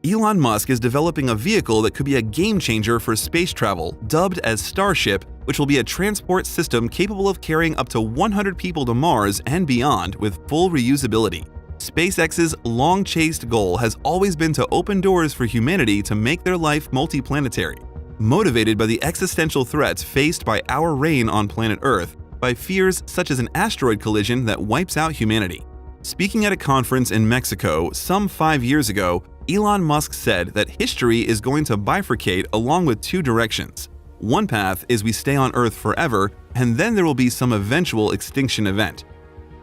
Elon Musk is developing a vehicle that could be a game changer for space travel, dubbed as Starship, which will be a transport system capable of carrying up to 100 people to Mars and beyond with full reusability. SpaceX's long-chased goal has always been to open doors for humanity to make their life multiplanetary. Motivated by the existential threats faced by our reign on planet Earth, by fears such as an asteroid collision that wipes out humanity. Speaking at a conference in Mexico some 5 years ago, Elon Musk said that history is going to bifurcate along with two directions. One path is we stay on Earth forever, and then there will be some eventual extinction event.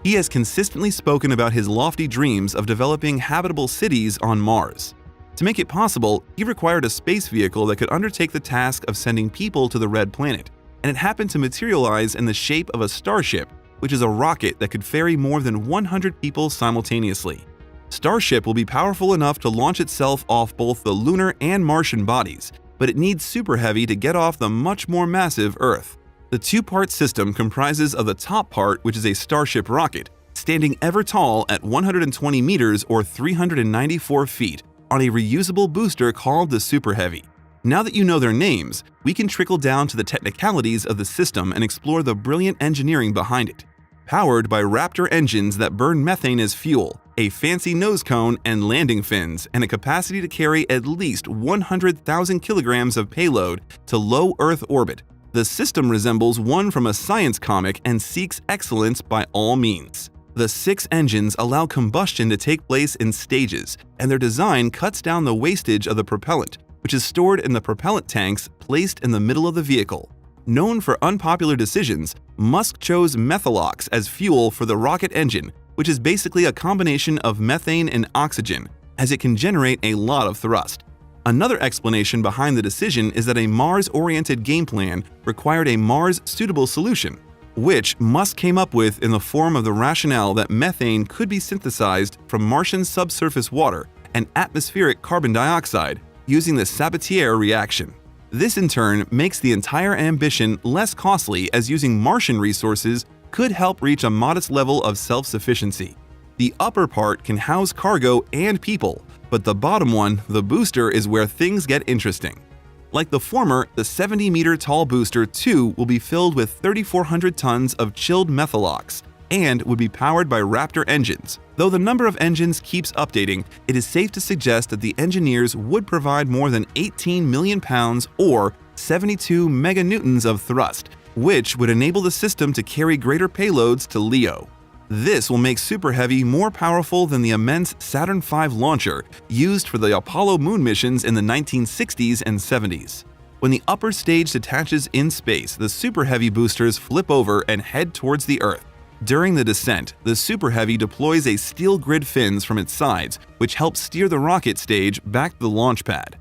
He has consistently spoken about his lofty dreams of developing habitable cities on Mars. To make it possible, he required a space vehicle that could undertake the task of sending people to the Red Planet, and it happened to materialize in the shape of a Starship, which is a rocket that could ferry more than 100 people simultaneously. Starship will be powerful enough to launch itself off both the lunar and Martian bodies, but it needs Super Heavy to get off the much more massive Earth. The two-part system comprises of the top part, which is a Starship rocket, standing ever tall at 120 meters or 394 feet, on a reusable booster called the Super Heavy. Now that you know their names, we can trickle down to the technicalities of the system and explore the brilliant engineering behind it. Powered by Raptor engines that burn methane as fuel, a fancy nose cone and landing fins, and a capacity to carry at least 100,000 kilograms of payload to low Earth orbit, the system resembles one from a science comic and seeks excellence by all means. The 6 engines allow combustion to take place in stages, and their design cuts down the wastage of the propellant, which is stored in the propellant tanks placed in the middle of the vehicle. Known for unpopular decisions, Musk chose methalox as fuel for the rocket engine, which is basically a combination of methane and oxygen, as it can generate a lot of thrust. Another explanation behind the decision is that a Mars-oriented game plan required a Mars-suitable solution, which Musk came up with in the form of the rationale that methane could be synthesized from Martian subsurface water and atmospheric carbon dioxide using the Sabatier reaction. This in turn makes the entire ambition less costly, as using Martian resources could help reach a modest level of self-sufficiency. The upper part can house cargo and people, but the bottom one, the booster, is where things get interesting. Like the former, the 70-meter-tall booster too will be filled with 3,400 tons of chilled methalox and would be powered by Raptor engines. Though the number of engines keeps updating, it is safe to suggest that the engineers would provide more than 18 million pounds or 72 meganewtons of thrust, which would enable the system to carry greater payloads to LEO. This will make Super Heavy more powerful than the immense Saturn V launcher used for the Apollo moon missions in the 1960s and 70s. When the upper stage detaches in space, the Super Heavy boosters flip over and head towards the Earth. During the descent, the Super Heavy deploys a steel grid fins from its sides, which helps steer the rocket stage back to the launch pad.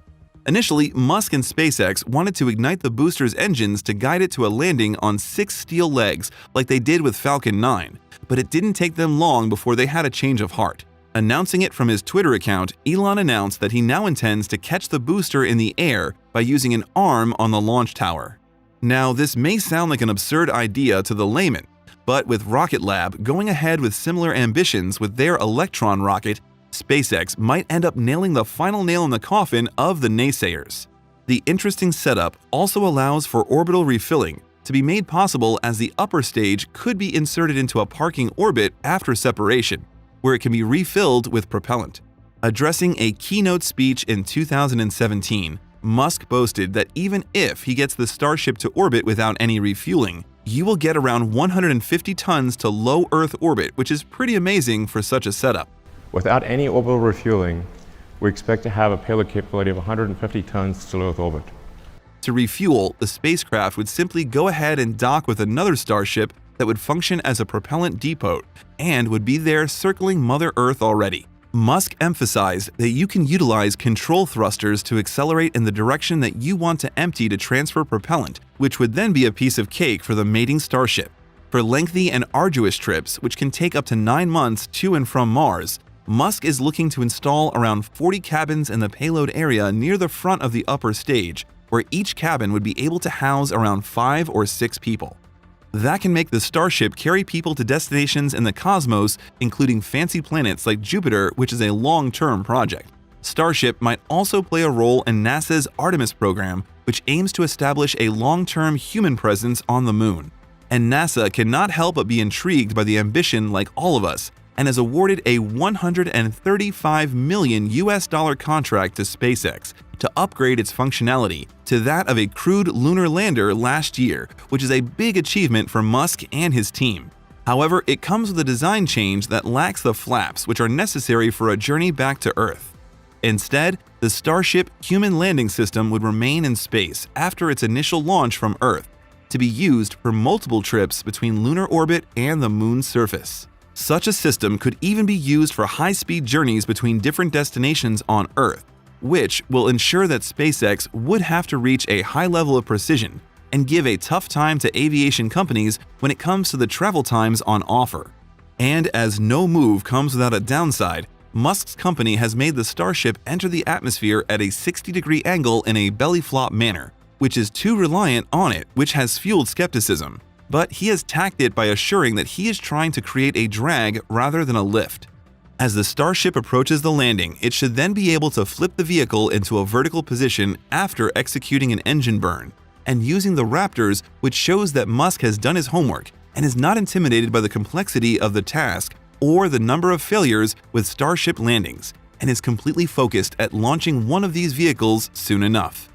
Initially, Musk and SpaceX wanted to ignite the booster's engines to guide it to a landing on 6 steel legs like they did with Falcon 9, but it didn't take them long before they had a change of heart. Announcing it from his Twitter account, Elon announced that he now intends to catch the booster in the air by using an arm on the launch tower. Now, this may sound like an absurd idea to the layman, but with Rocket Lab going ahead with similar ambitions with their Electron rocket, SpaceX might end up nailing the final nail in the coffin of the naysayers. The interesting setup also allows for orbital refilling to be made possible, as the upper stage could be inserted into a parking orbit after separation, where it can be refilled with propellant. Addressing a keynote speech in 2017, Musk boasted that even if he gets the Starship to orbit without any refueling, you will get around 150 tons to low Earth orbit, which is pretty amazing for such a setup. Without any orbital refueling, we expect to have a payload capability of 150 tons to low Earth orbit. To refuel, the spacecraft would simply go ahead and dock with another Starship that would function as a propellant depot and would be there circling Mother Earth already. Musk emphasized that you can utilize control thrusters to accelerate in the direction that you want to empty to transfer propellant, which would then be a piece of cake for the mating Starship. For lengthy and arduous trips, which can take up to 9 months to and from Mars, Musk is looking to install around 40 cabins in the payload area near the front of the upper stage, where each cabin would be able to house around 5 or 6 people. That can make the Starship carry people to destinations in the cosmos, including fancy planets like Jupiter, which is a long-term project. Starship might also play a role in NASA's Artemis program, which aims to establish a long-term human presence on the moon. And NASA cannot help but be intrigued by the ambition like all of us, and has awarded a $135 million contract to SpaceX to upgrade its functionality to that of a crewed lunar lander last year, which is a big achievement for Musk and his team. However, it comes with a design change that lacks the flaps which are necessary for a journey back to Earth. Instead, the Starship human landing system would remain in space after its initial launch from Earth, to be used for multiple trips between lunar orbit and the moon's surface. Such a system could even be used for high-speed journeys between different destinations on Earth, which will ensure that SpaceX would have to reach a high level of precision and give a tough time to aviation companies when it comes to the travel times on offer. And as no move comes without a downside, Musk's company has made the Starship enter the atmosphere at a 60-degree angle in a belly flop manner, which is too reliant on it, which has fueled skepticism. But he has tacked it by assuring that he is trying to create a drag rather than a lift. As the Starship approaches the landing, it should then be able to flip the vehicle into a vertical position after executing an engine burn, and using the Raptors, which shows that Musk has done his homework and is not intimidated by the complexity of the task or the number of failures with Starship landings, and is completely focused at launching one of these vehicles soon enough.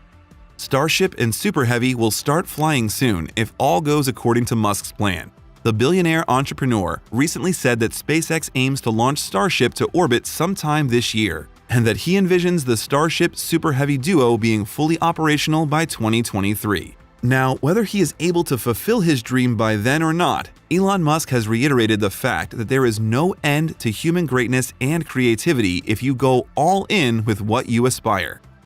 Starship and Super Heavy will start flying soon if all goes according to Musk's plan. The billionaire entrepreneur recently said that SpaceX aims to launch Starship to orbit sometime this year, and that he envisions the Starship Super Heavy duo being fully operational by 2023. Now, whether he is able to fulfill his dream by then or not, Elon Musk has reiterated the fact that there is no end to human greatness and creativity if you go all in with what you aspire.